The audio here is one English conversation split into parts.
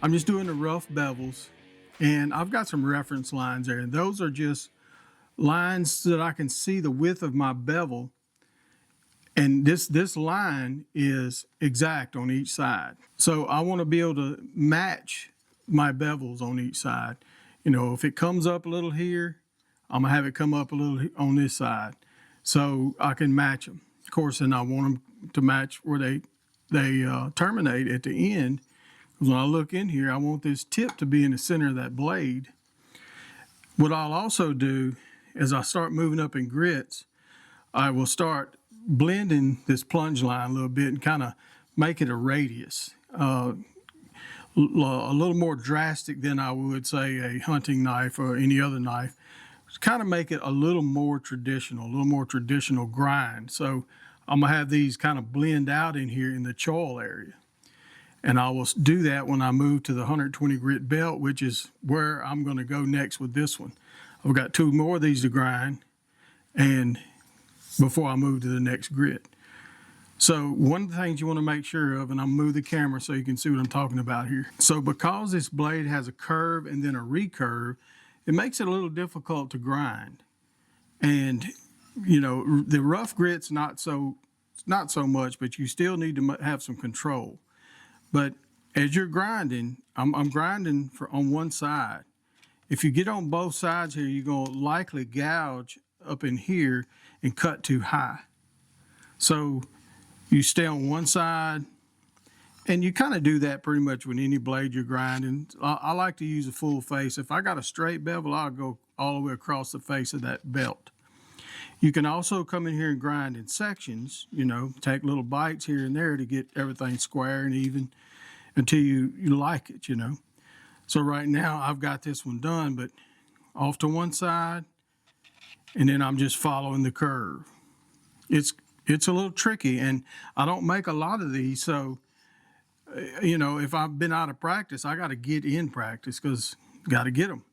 I'm just doing the rough bevels, and I've got some reference lines there, and those are just lines so that I can see the width of my bevel. And this line is exact on each side. So I want to be able to match my bevels on each side. You know, if it comes up a little here, I'm gonna have it come up a little on this side, so I can match them. Of course, and I want them to match where they terminate at the end. Because when I look in here, I want this tip to be in the center of that blade. What I'll also do as I start moving up in grits, I will start blending this plunge line a little bit and kind of make it a radius. A little more drastic than I would say a hunting knife or any other knife. Kind of make it a little more traditional grind. So I'm gonna have these kind of blend out in here in the choil area. And I will do that when I move to the 120 grit belt, which is where I'm gonna go next with this one. I've got 2 more of these to grind and before I move to the next grit. So one of the things you want to make sure of, and I'll move the camera so you can see what I'm talking about here. So because this blade has a curve and then a recurve, it makes it a little difficult to grind. And you know, the rough grit's not so much, but you still need to have some control. But as you're grinding, I'm grinding on one side. If you get on both sides here, you're going to likely gouge up in here and cut too high. So you stay on one side, and you kind of do that pretty much with any blade you're grinding. I like to use a full face. If I got a straight bevel, I'll go all the way across the face of that belt. You can also come in here and grind in sections, you know, take little bites here and there to get everything square and even until you like it, you know. So right now I've got this one done, but off to one side, and then I'm just following the curve. It's a little tricky, and I don't make a lot of these, so you know, if I've been out of practice, I got to get in practice because got to get them.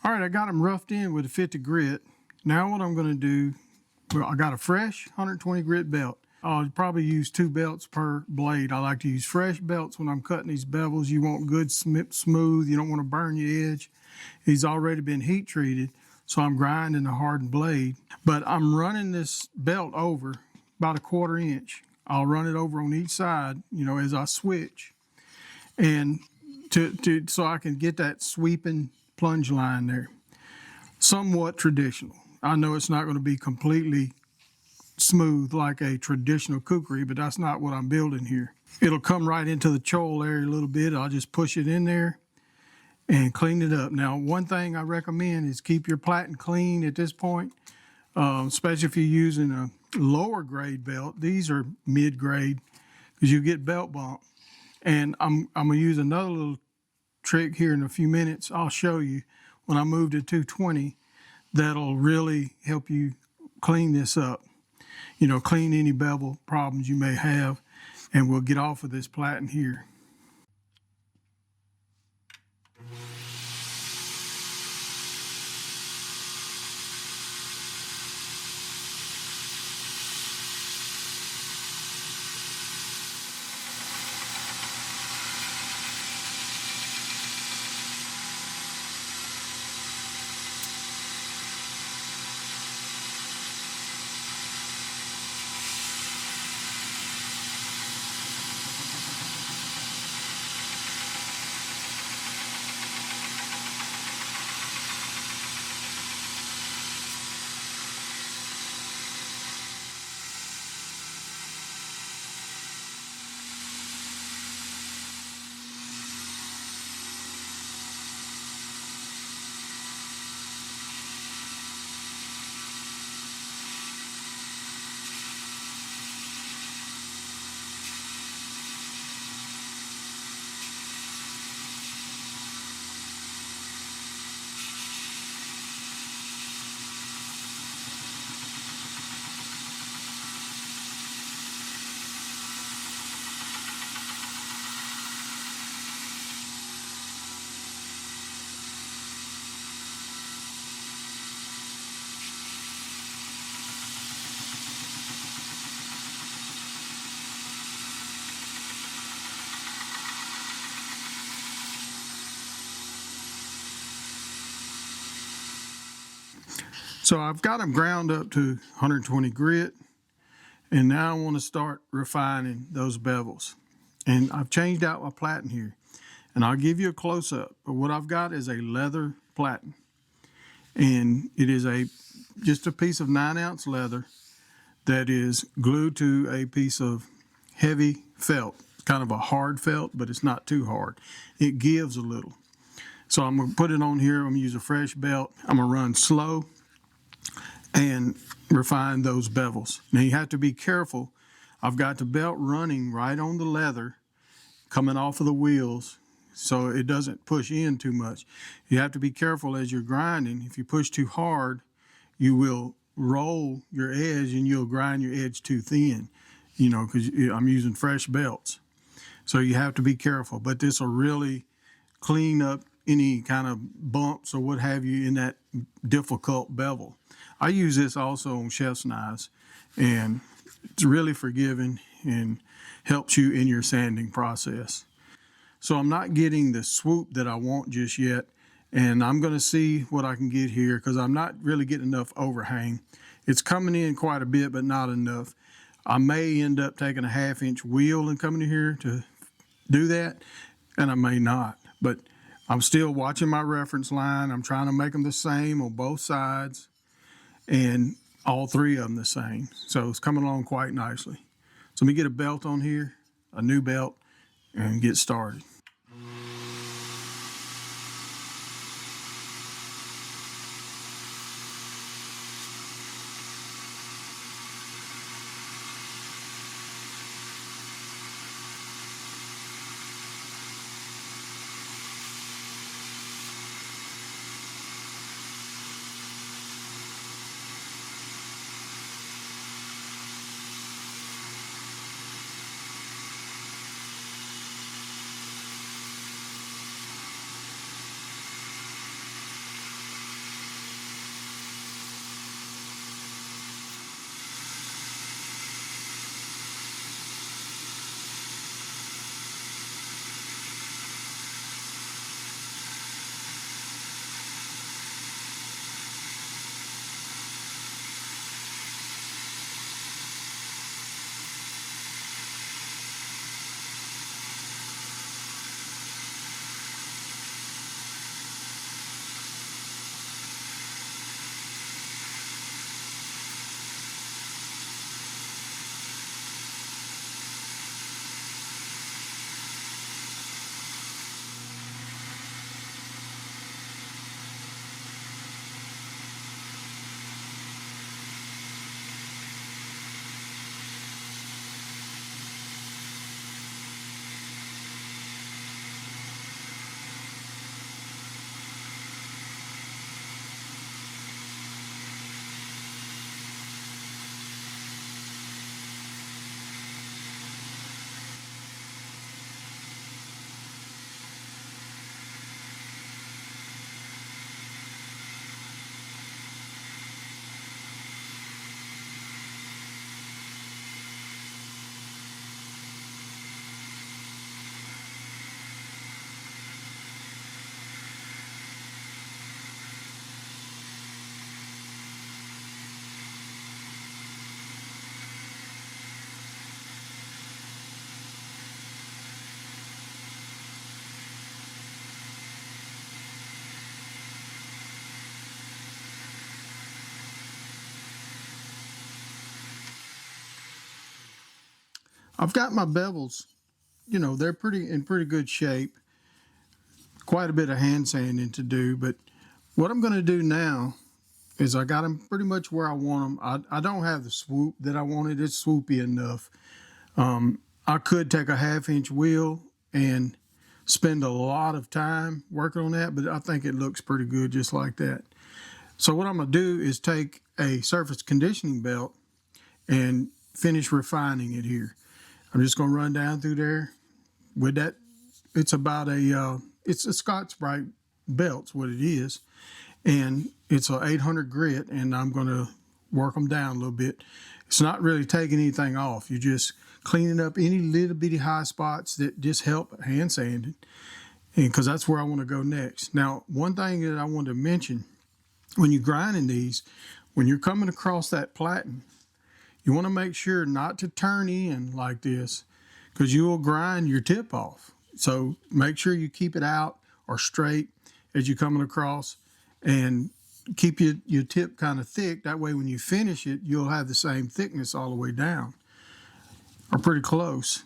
All right, I got them roughed in with a 50 grit. Now what I'm going to do, well, I got a fresh 120 grit belt. I'll probably use 2 belts per blade. I like to use fresh belts when I'm cutting these bevels. You want good smooth. You don't want to burn your edge. He's already been heat treated, so I'm grinding a hardened blade. But I'm running this belt over about a 1/4 inch. I'll run it over on each side, you know, as I switch, and so I can get that sweeping plunge line there. Somewhat traditional. I know it's not going to be completely smooth like a traditional kukri, but that's not what I'm building here. It'll come right into the choil area a little bit. I'll just push it in there and clean it up. Now, one thing I recommend is keep your platen clean at this point, especially if you're using a lower grade belt. These are mid grade because you get belt bump. And I'm going to use another little trick here in a few minutes. I'll show you when I move to 220. That'll really help you clean this up. You know, clean any bevel problems you may have, and we'll get off of this platen here. So I've got them ground up to 120 grit, and now I want to start refining those bevels. And I've changed out my platen here, and I'll give you a close-up. But what I've got is a leather platen, and it is just a piece of 9-ounce leather that is glued to a piece of heavy felt. It's kind of a hard felt, but it's not too hard. It gives a little. So I'm going to put it on here. I'm going to use a fresh belt. I'm going to run slow and refine those bevels. Now you have to be careful. I've got the belt running right on the leather coming off of the wheels so it doesn't push in too much. You have to be careful as you're grinding. If you push too hard, you will roll your edge and you'll grind your edge too thin, because I'm using fresh belts. So you have to be careful, but this will really clean up any kind of bumps or what have you in that difficult bevel. I use this also on chef's knives, and it's really forgiving and helps you in your sanding process. So I'm not getting the swoop that I want just yet, and I'm going to see what I can get here because I'm not really getting enough overhang. It's coming in quite a bit, but not enough. I may end up taking a 1/2-inch wheel and coming in here to do that, and I may not. But I'm still watching my reference line. I'm trying to make them the same on both sides, and all three of them the same. So it's coming along quite nicely. So let me get a belt on here, a new belt, and get started. I've got my bevels, they're in pretty good shape. Quite a bit of hand sanding to do, but what I'm going to do now is I got them pretty much where I want them. I don't have the swoop that I wanted. It's swoopy enough. I could take a 1/2-inch wheel and spend a lot of time working on that, but I think it looks pretty good just like that. So what I'm going to do is take a surface conditioning belt and finish refining it here. I'm just going to run down through there with that. It's about it's a Scotch-Brite belt's what it is, and it's a 800 grit, and I'm going to work them down a little bit. It's not really taking anything off. You're just cleaning up any little bitty high spots that just help hand sanding, and because that's where I want to go next. Now, one thing that I want to mention, when you're grinding these, when you're coming across that platen, you want to make sure not to turn in like this because you will grind your tip off. So make sure you keep it out or straight as you're coming across, and keep your tip kind of thick. That way when you finish it, you'll have the same thickness all the way down, or pretty close.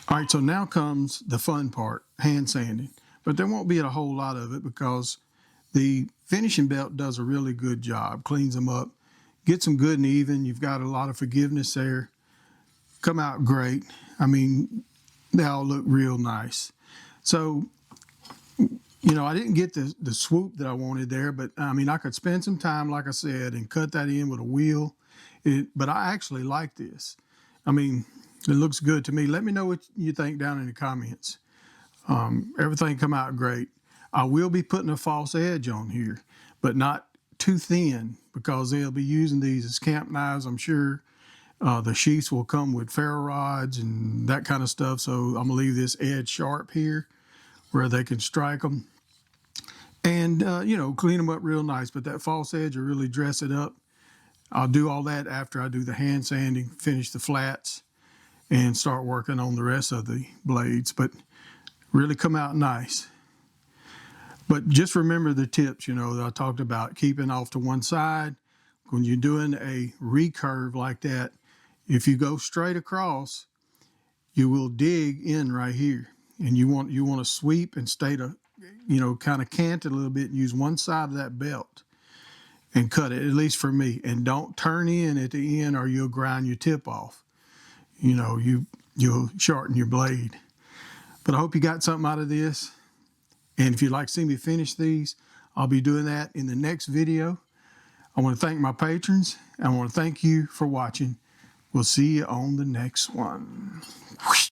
All right, so now comes the fun part, hand sanding. But there won't be a whole lot of it because the finishing belt does a really good job, cleans them up, gets them good and even. You've got a lot of forgiveness there. Come out great. I mean, they all look real nice. So, I didn't get the swoop that I wanted there, but I mean, I could spend some time, like I said, and cut that in with a wheel. But I actually like this. I mean, it looks good to me. Let me know what you think down in the comments. Everything come out great. I will be putting a false edge on here, but not too thin because they'll be using these as camp knives, I'm sure. The sheaths will come with ferro rods and that kind of stuff, so I'm going to leave this edge sharp here where they can strike them. And, clean them up real nice, but that false edge will really dress it up. I'll do all that after I do the hand sanding, finish the flats, and start working on the rest of the blades, but really come out nice. But just remember the tips, that I talked about, keeping off to one side. When you're doing a recurve like that, if you go straight across, you will dig in right here. And you want to sweep and stay to, kind of cant it a little bit and use one side of that belt and cut it, at least for me. And don't turn in at the end or you'll grind your tip off. You'll shorten your blade. But I hope you got something out of this. And if you'd like to see me finish these, I'll be doing that in the next video. I want to thank my patrons. I want to thank you for watching. We'll see you on the next one.